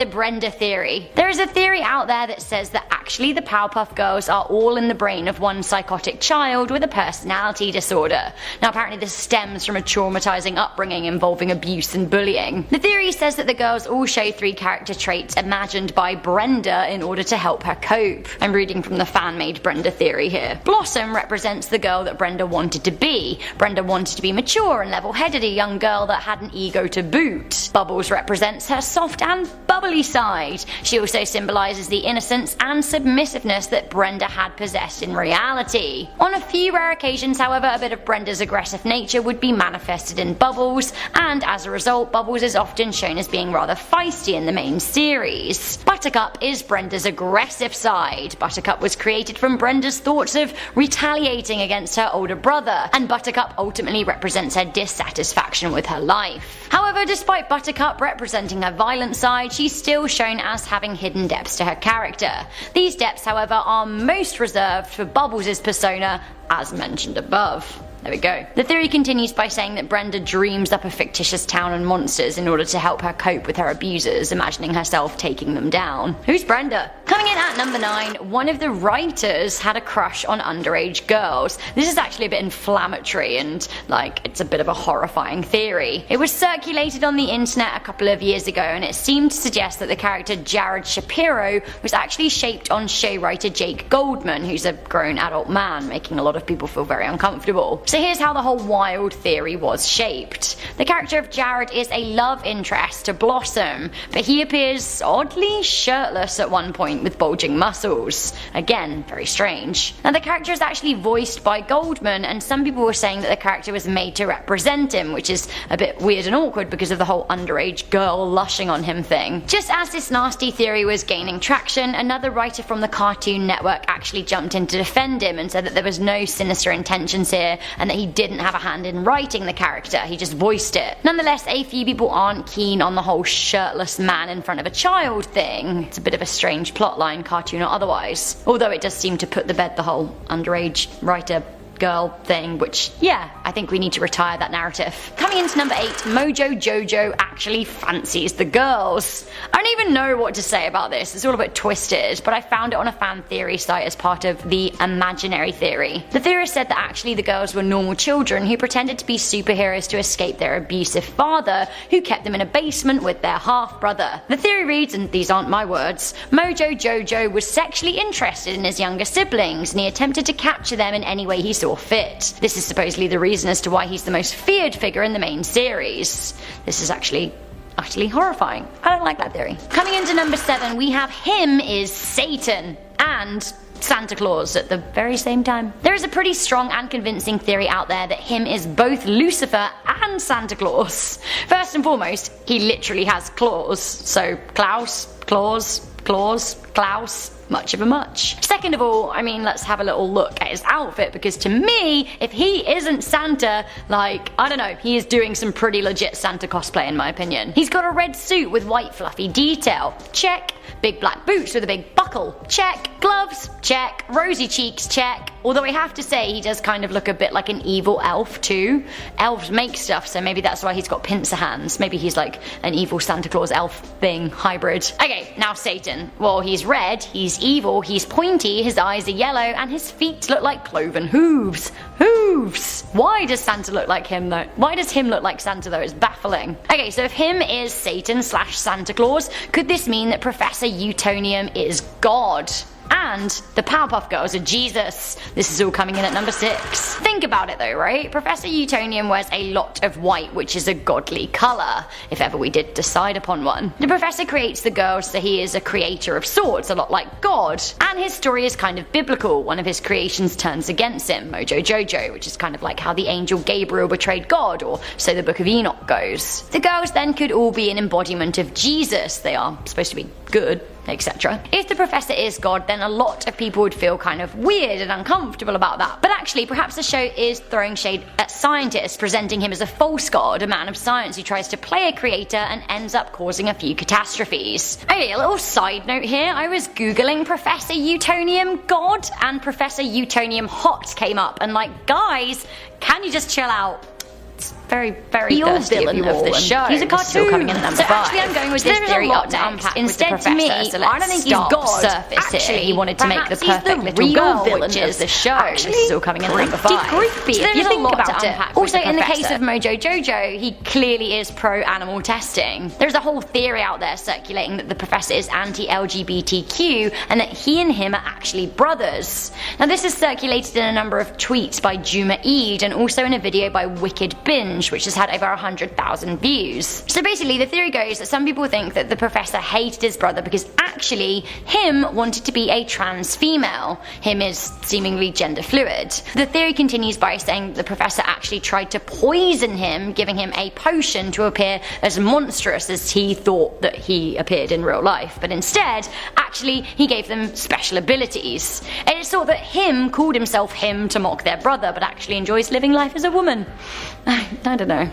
The Brenda theory. There is a theory out there that says that actually the Powerpuff Girls are all in the brain of one psychotic child with a personality disorder. Now apparently this stems from a traumatizing upbringing involving abuse and bullying. The theory says that the girls all show 3 character traits imagined by Brenda in order to help her cope. I'm reading from the fan-made Brenda theory here. Blossom represents the girl that Brenda wanted to be. Brenda wanted to be mature and level-headed, a young girl that had an ego to boot. Bubbles represents her soft and bubbly side. She also symbolizes the innocence and submissiveness that Brenda had possessed in reality. On a few rare occasions, however, a bit of Brenda's aggressive nature would be manifested in Bubbles, and as a result, Bubbles is often shown as being rather feisty in the main series. Buttercup is Brenda's aggressive side. Buttercup was created from Brenda's thoughts of retaliating against her older brother, and Buttercup ultimately represents her dissatisfaction with her life. However, despite Buttercup representing her violent side, she's still shown as having hidden depths to her character. These depths, however, are most reserved for Bubbles' persona, as mentioned above. There we go. The theory continues by saying that Brenda dreams up a fictitious town and monsters in order to help her cope with her abusers, imagining herself taking them down. Who's Brenda? Coming in at number 9, one of the writers had a crush on underage girls. This is actually a bit inflammatory and, it's a bit of a horrifying theory. It was circulated on the internet a couple of years ago, and it seemed to suggest that the character Jared Shapiro was actually shaped on show writer Jake Goldman, who's a grown adult man, making a lot of people feel very uncomfortable. So here's how the whole wild theory was shaped. The character of Jared is a love interest to Blossom, but he appears oddly shirtless at one point with bulging muscles. Again, very strange. Now the character is actually voiced by Goldman, and some people were saying that the character was made to represent him, which is a bit weird and awkward because of the whole underage girl lushing on him thing. Just as this nasty theory was gaining traction, another writer from the Cartoon Network actually jumped in to defend him and said that there was no sinister intentions here, and that he didn't have a hand in writing the character, he just voiced it. Nonetheless, a few people aren't keen on the whole shirtless man in front of a child thing. It's a bit of a strange plotline, cartoon or otherwise. Although it does seem to put to bed the whole underage writer girl thing, which, yeah, I think we need to retire that narrative. Coming into number 8, Mojo Jojo actually fancies the girls. I don't even know what to say about this, it's all a bit twisted, but I found it on a fan theory site as part of the imaginary theory. The theorist said that actually the girls were normal children who pretended to be superheroes to escape their abusive father, who kept them in a basement with their half-brother. The theory reads, and these aren't my words, Mojo Jojo was sexually interested in his younger siblings, and he attempted to capture them in any way he saw fit. This is supposedly the reason as to why he's the most feared figure in the main series. This is actually utterly horrifying. I don't like that theory. Coming into number 7, we have him is Satan and Santa Claus at the very same time. There is a pretty strong and convincing theory out there that him is both Lucifer and Santa Claus. First and foremost, he literally has claws. So Klaus, Claus, Klaus, much of a much. Second of all, let's have a little look at his outfit, because to me, if he isn't Santa, I don't know, he is doing some pretty legit Santa cosplay in my opinion. He's got a red suit with white fluffy detail. Check. Big black boots with a big buckle. Check. Gloves. Check. Rosy cheeks. Check. Although I have to say, he does kind of look a bit like an evil elf too. Elves make stuff, so maybe that's why he's got pincer hands. Maybe he's like an evil Santa Claus elf thing hybrid. Okay, now Satan. Well, he's red, he's evil, he's pointy, his eyes are yellow, and his feet look like cloven hooves. Hooves! Why does Santa look like him though? Why does him look like Santa though? It's baffling. Okay, so if him is Satan / Santa Claus, could this mean that Professor Utonium is God? And the Powerpuff Girls are Jesus. This is all coming in at number 6. Think about it though, right? Professor Utonium wears a lot of white, which is a godly colour, if ever we did decide upon one. The Professor creates the girls, so he is a creator of sorts, a lot like God. And his story is kind of biblical. One of his creations turns against him, Mojo Jojo, which is kind of like how the angel Gabriel betrayed God, or so the Book of Enoch goes. The girls then could all be an embodiment of Jesus. They are supposed to be good, etc. If the Professor is God, then a lot of people would feel kind of weird and uncomfortable about that. But actually, perhaps the show is throwing shade at scientists, presenting him as a false god, a man of science who tries to play a creator and ends up causing a few catastrophes. Okay, a little side note here, I was googling Professor Utonium God, and Professor Utonium Hot came up, and guys, can you just chill out? It's very thirsty villain of the show. He's a cartoon. Still coming in at number 5. Actually, I'm going with this theory up next. Instead, to me, I don't think he's God. Actually, he wanted to make the perfect little girl, which is the show. Actually, this is all coming in at number 5. Creepy. So if you think about it. Also, in the case of Mojo, he clearly is pro-animal testing. There's a whole theory out there circulating that the professor is anti-LGBTQ and that he and him are actually brothers. Now, this is circulated in a number of tweets by Juma Eid and also in a video by Wicked Binge, which has had over 100,000 views. So basically, the theory goes that some people think that the professor hated his brother because actually him wanted to be a trans female. Him is seemingly gender fluid. The theory continues by saying that the professor actually tried to poison him, giving him a potion to appear as monstrous as he thought that he appeared in real life, but instead, actually, he gave them special abilities. And it's thought that him called himself him to mock their brother, but actually enjoys living life as a woman. I don't know.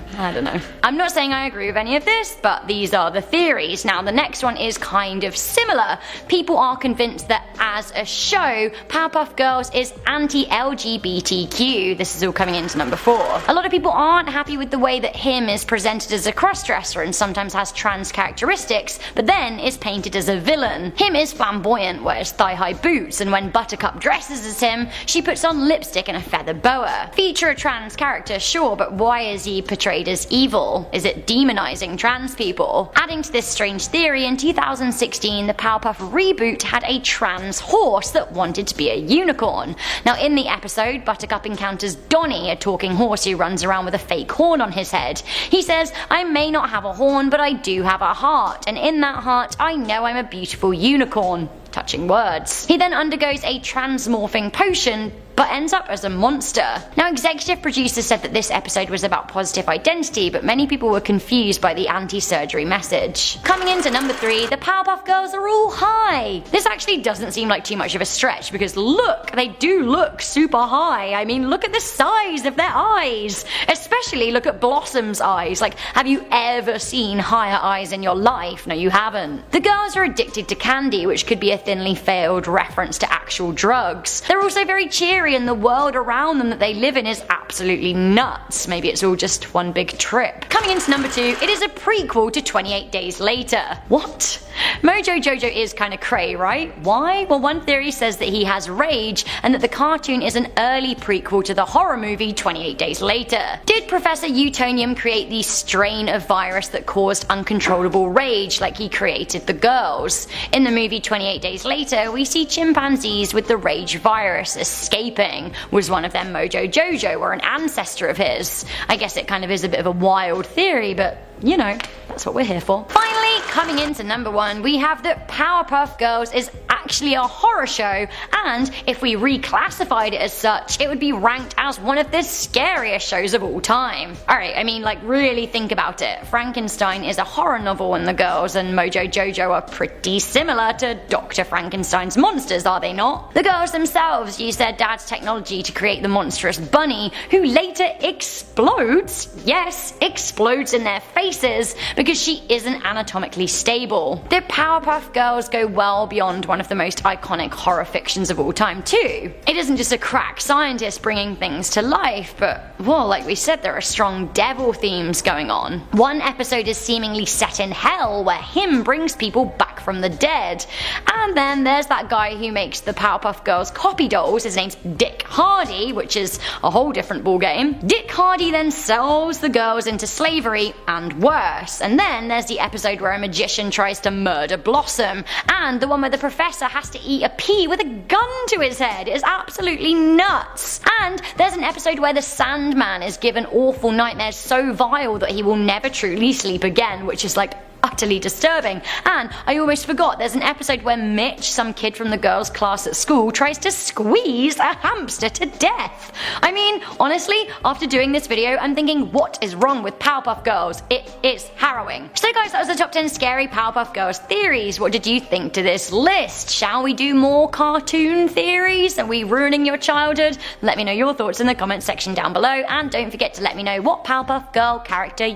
I'm not saying I agree with any of this, but these are the theories. Now, the next one is kind of similar. People are convinced that as a show, Powerpuff Girls is anti-LGBTQ. This is all coming into number 4. A lot of people aren't happy with the way that him is presented as a crossdresser and sometimes has trans characteristics, but then is painted as a villain. Him is flamboyant, wears thigh-high boots, and when Buttercup dresses as him, she puts on lipstick and a feather boa. Feature a trans character, sure, but why is he portrayed as evil? Is it demonizing trans people? Adding to this strange theory, in 2016, the Powerpuff reboot had a trans horse that wanted to be a unicorn. Now, in the episode, Buttercup encounters Donnie, a talking horse who runs around with a fake horn on his head. He says, "I may not have a horn, but I do have a heart, and in that heart, I know I'm a beautiful unicorn." Touching words. He then undergoes a transmorphing potion, but ends up as a monster. Now, executive producers said that this episode was about positive identity, but many people were confused by the anti-surgery message. Coming into number 3, the Powerpuff Girls are all high. This actually doesn't seem like too much of a stretch because look, they do look super high. I mean, look at the size of their eyes. Especially look at Blossom's eyes. Like, have you ever seen higher eyes in your life? No, you haven't. The girls are addicted to candy, which could be a thinly veiled reference to actual drugs. They're also very cheery, and the world around them that they live in is absolutely nuts. Maybe it's all just one big trip. Coming into number 2, it is a prequel to 28 Days Later. What? Mojo is kinda cray, right? Why? Well, one theory says that he has rage and that the cartoon is an early prequel to the horror movie 28 Days Later. Did Professor Utonium create the strain of virus that caused uncontrollable rage like he created the girls? In the movie 28 Days Later, we see chimpanzees with the rage virus escaping. Was one of them Mojo or an ancestor of his? I guess it kind of is a bit of a wild theory, but you know, that's what we're here for. Finally, coming into number 1, we have that Powerpuff Girls is actually a horror show, and if we reclassified it as such, it would be ranked as one of the scariest shows of all time. Alright, I mean, like, really think about it. Frankenstein is a horror novel, and the girls and Mojo are pretty similar to Dr. Frankenstein's monsters, are they not? The girls themselves use their dad's technology to create the monstrous bunny, who later explodes, yes, explodes in their faces because she isn't anatomically stable. The Powerpuff Girls go well beyond one of the most iconic horror fictions of all time too. It isn't just a crack scientist bringing things to life, but, well, like we said, there are strong devil themes going on. One episode is seemingly set in hell, where him brings people back from the dead. And then there's that guy who makes the Powerpuff Girls copy dolls. His name's Dick Hardy, which is a whole different ballgame. Dick Hardy then sells the girls into slavery and worse. And then there's the episode where a magician tries to murder Blossom, and the one where the professor has to eat a pea with a gun to his head. It is absolutely nuts. And there's an episode where the Sandman is given awful nightmares so vile that he will never truly sleep again, which is like utterly disturbing. And I almost forgot, there's an episode where Mitch, some kid from the girls' class at school, tries to squeeze a hamster to death. I mean, honestly, after doing this video, I'm thinking, what is wrong with Powerpuff Girls? It is harrowing. So guys, that was the top 10 scary Powerpuff Girls theories. What did you think to this list? Shall we do more cartoon theories? Are we ruining your childhood? Let me know your thoughts in the comments section down below, and don't forget to let me know what Powerpuff Girl character